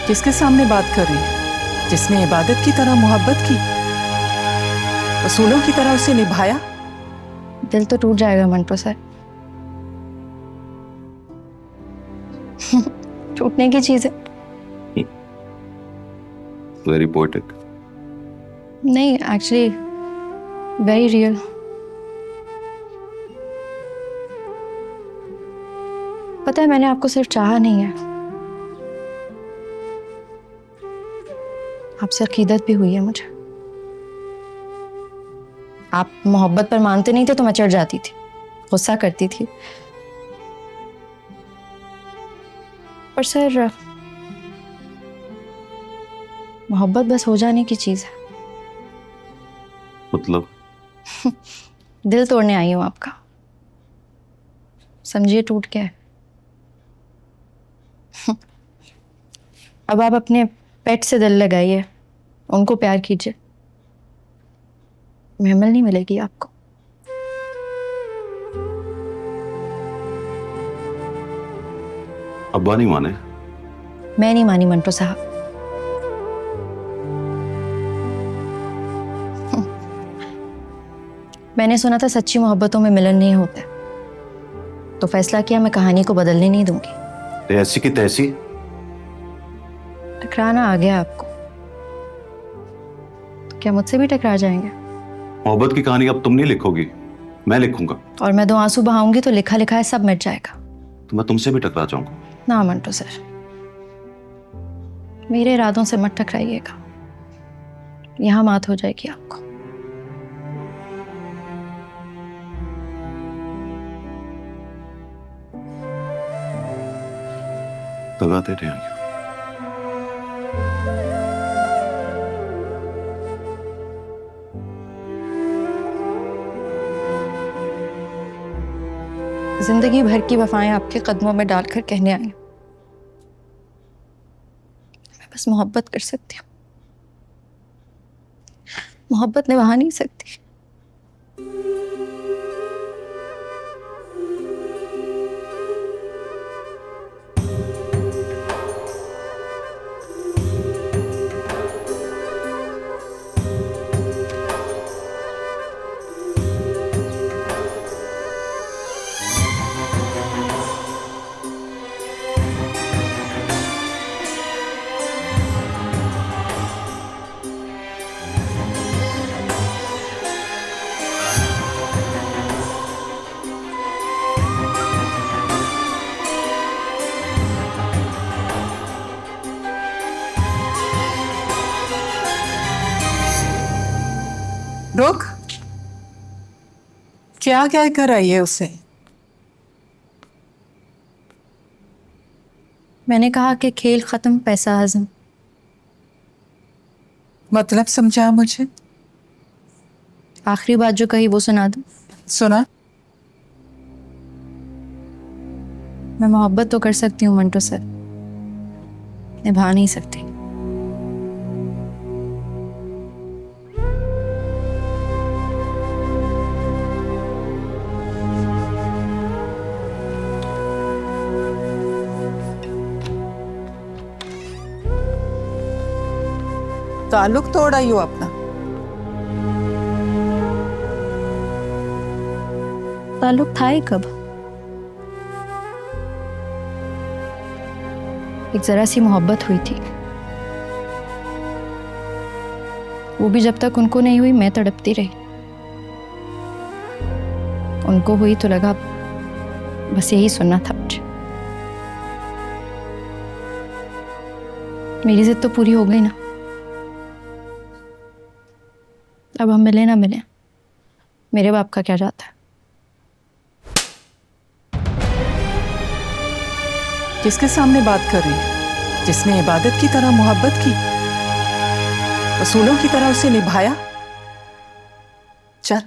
किसके सामने बात कर रही है? जिसने इबादत की तरह मोहब्बत की, उसूलों की तरह उसे निभाया। दिल तो टूट जाएगा मंटो सर। टूटने की चीज है। Very poetic. नहीं, एक्चुअली वेरी रियल। पता है, मैंने आपको सिर्फ चाहा नहीं है, आपसे अकीदत भी हुई है मुझे। आप मोहब्बत पर मानते नहीं थे तो मैं चिढ़ जाती थी, गुस्सा करती थी। पर सर, मोहब्बत बस हो जाने की चीज है। मतलब? दिल तोड़ने आई हूं आपका, समझिए टूट के है। अब आप अपने पेट से दिल लगाइए, उनको प्यार कीजिए, महमल नहीं मिलेगी आपको। अब्बा नहीं माने? मैं नहीं मानी मंटो साहब। मैंने सुना था सच्ची मोहब्बतों में मिलन नहीं होता, तो फैसला किया मैं कहानी को बदलने नहीं दूंगी। ऐसी की तैसी। टकराना आ गया आपको, तो क्या मुझसे भी टकरा जाएंगे? मोहब्बत की कहानी अब तुम नहीं लिखोगी, मैं लिखूंगा। और मैं 2 आंसू बहाऊंगी तो लिखा लिखा है सब मिट जाएगा। तो मैं तुमसे भी टकरा जाऊंगा। ना मंटो सर, मेरे इरादों से मत टकराइएगा, यहां मात हो जाएगी आपको। दगाते रहेंगे। जिंदगी भर की वफाएं आपके कदमों में डालकर कहने आई हूं, मैं बस मोहब्बत कर सकती हूँ, मोहब्बत निभा नहीं सकती। रुक, क्या क्या कर आई है उसे? मैंने कहा कि खेल खत्म, पैसा हजम। मतलब समझा मुझे। आखिरी बात जो कही वो सुना दूं? सुना। मैं मोहब्बत तो कर सकती हूँ मंटो सर, निभा नहीं सकती। ताल्लुक तोड़ आई हो अपना? ताल्लुक था ही कब? एक जरा सी मोहब्बत हुई थी, वो भी जब तक उनको नहीं हुई मैं तड़पती रही। उनको हुई तो लगा बस यही सुनना था मुझे। मेरी जिद तो पूरी हो गई ना। अब हम मिले ना मिले, मेरे बाप का क्या जाता है। किसके सामने बात कर रही है? जिसने इबादत की तरह मोहब्बत की, उसूलों की तरह उसे निभाया। चल,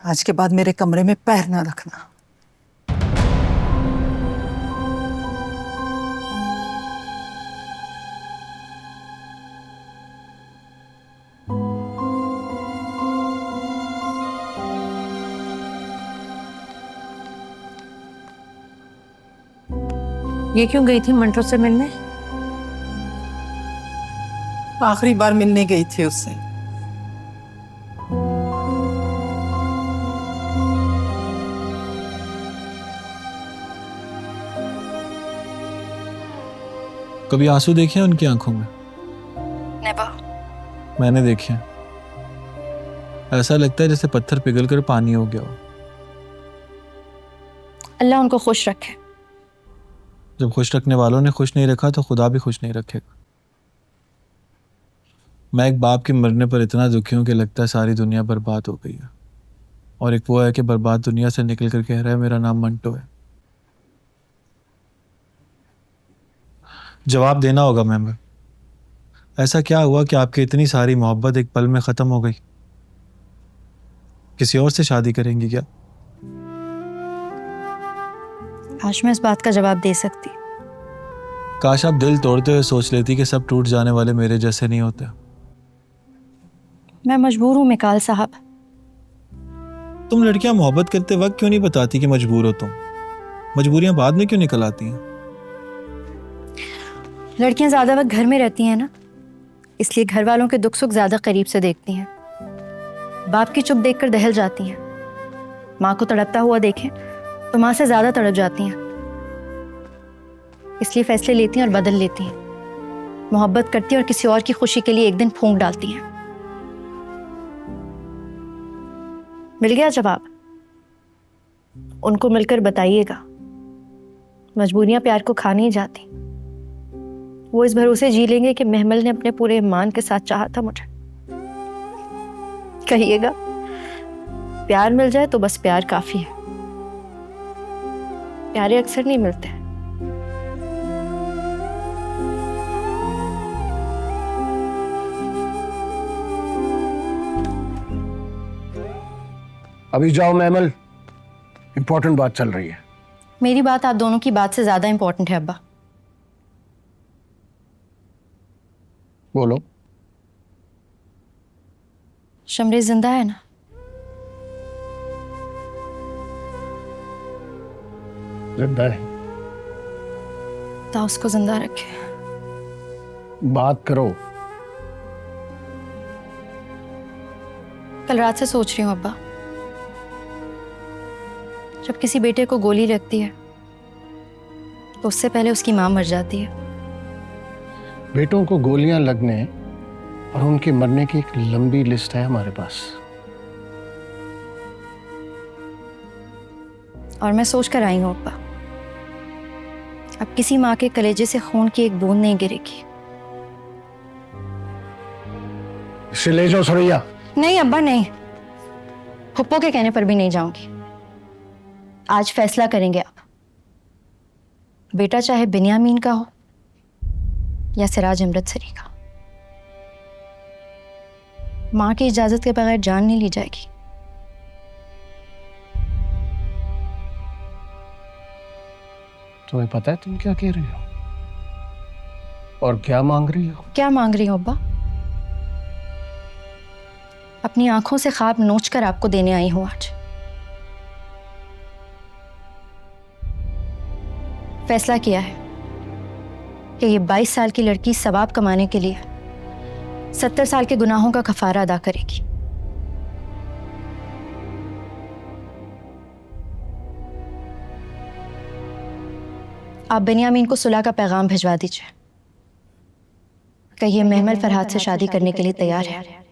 आज के बाद मेरे कमरे में पैर ना रखना। ये क्यों गई थी मंटो से मिलने? आखिरी बार मिलने गई थी उससे। कभी आंसू देखे हैं उनकी आंखों में? नेवर। मैंने देखे हैं। ऐसा लगता है जैसे पत्थर पिघलकर पानी हो गया हो। अल्लाह उनको खुश रखे। जब खुश रखने वालों ने खुश नहीं रखा तो खुदा भी खुश नहीं रखेगा। मैं एक बाप के मरने पर इतना दुखी हूं कि लगता है सारी दुनिया बर्बाद हो गई है। और एक वो है कि बर्बाद दुनिया से निकल कर कह रहा है मेरा नाम मंटो है। जवाब देना होगा मैम। ऐसा क्या हुआ कि आपकी इतनी सारी मोहब्बत एक पल में खत्म हो गई? किसी और से शादी करेंगी क्या? आज मैं इस बात का जवाब दे सकती। काश आप दिल तोड़ते हुए सोच लेती कि सब टूट जाने वाले मेरे जैसे नहीं होते। मैं मजबूर हूं मिकाल साहब। तुम लड़कियां मोहब्बत करते वक्त क्यों नहीं बताती कि मजबूर हो तुम? मजबूरियां बाद में क्यों निकल आती हैं? लड़कियां ज्यादा वक्त घर में रहती हैं ना, इसलिए घर वालों के दुख सुख ज्यादा करीब से देखती हैं। बाप की चुप देखकर दहल जाती हैं। माँ को तड़पता हुआ देखें तो माँ से ज्यादा तड़प जाती हैं। इसलिए फैसले लेती हैं और बदल लेती हैं। मोहब्बत करती हैं और किसी और की खुशी के लिए एक दिन फूंक डालती हैं। मिल गया जवाब? उनको मिलकर बताइएगा, मजबूरियां प्यार को खा नहीं जाती। वो इस भरोसे जी लेंगे कि महमल ने अपने पूरे ईमान के साथ चाहा था मुझे। कहिएगा, प्यार मिल जाए तो बस प्यार काफी है। प्यारे अक्सर नहीं मिलते। अभी जाओ महमल, इंपॉर्टेंट बात चल रही है। मेरी बात आप दोनों की बात से ज्यादा इंपॉर्टेंट है अब्बा। बोलो। शमरेज जिंदा है ना? जिंदा है। ता उसको जिंदा रखे। बात करो। कल रात से सोच रही हूँ अब्बा, जब किसी बेटे को गोली लगती है तो उससे पहले उसकी माँ मर जाती है। बेटों को गोलियां लगने और उनके मरने की एक लंबी लिस्ट है हमारे पास। और मैं सोच कर आई हूँ अब्बा, अब किसी माँ के कलेजे से खून की एक बूंद नहीं गिरेगी। इसे ले जाओ सरैया। नहीं अब्बा नहीं, फुप्पो के कहने पर भी नहीं जाऊंगी। आज फैसला करेंगे आप। बेटा चाहे बिन्यामीन का हो या सिराज अमृतसरी का, मां की इजाजत के बगैर जान नहीं ली जाएगी। तुम्हें पता है तुम क्या कह रही हो और क्या मांग रही हो? क्या मांग रही हो अब्बा? अपनी आंखों से ख्वाब नोच कर आपको देने आई हूं आज। फैसला किया है कि ये 22 साल की लड़की सवाब कमाने के लिए 70 साल के गुनाहों का कफारा अदा करेगी। आप बिन्यामीन को सुलह का पैगाम भिजवा दीजिए। कहिए महमल फरहाद से शादी करने के लिए तैयार है।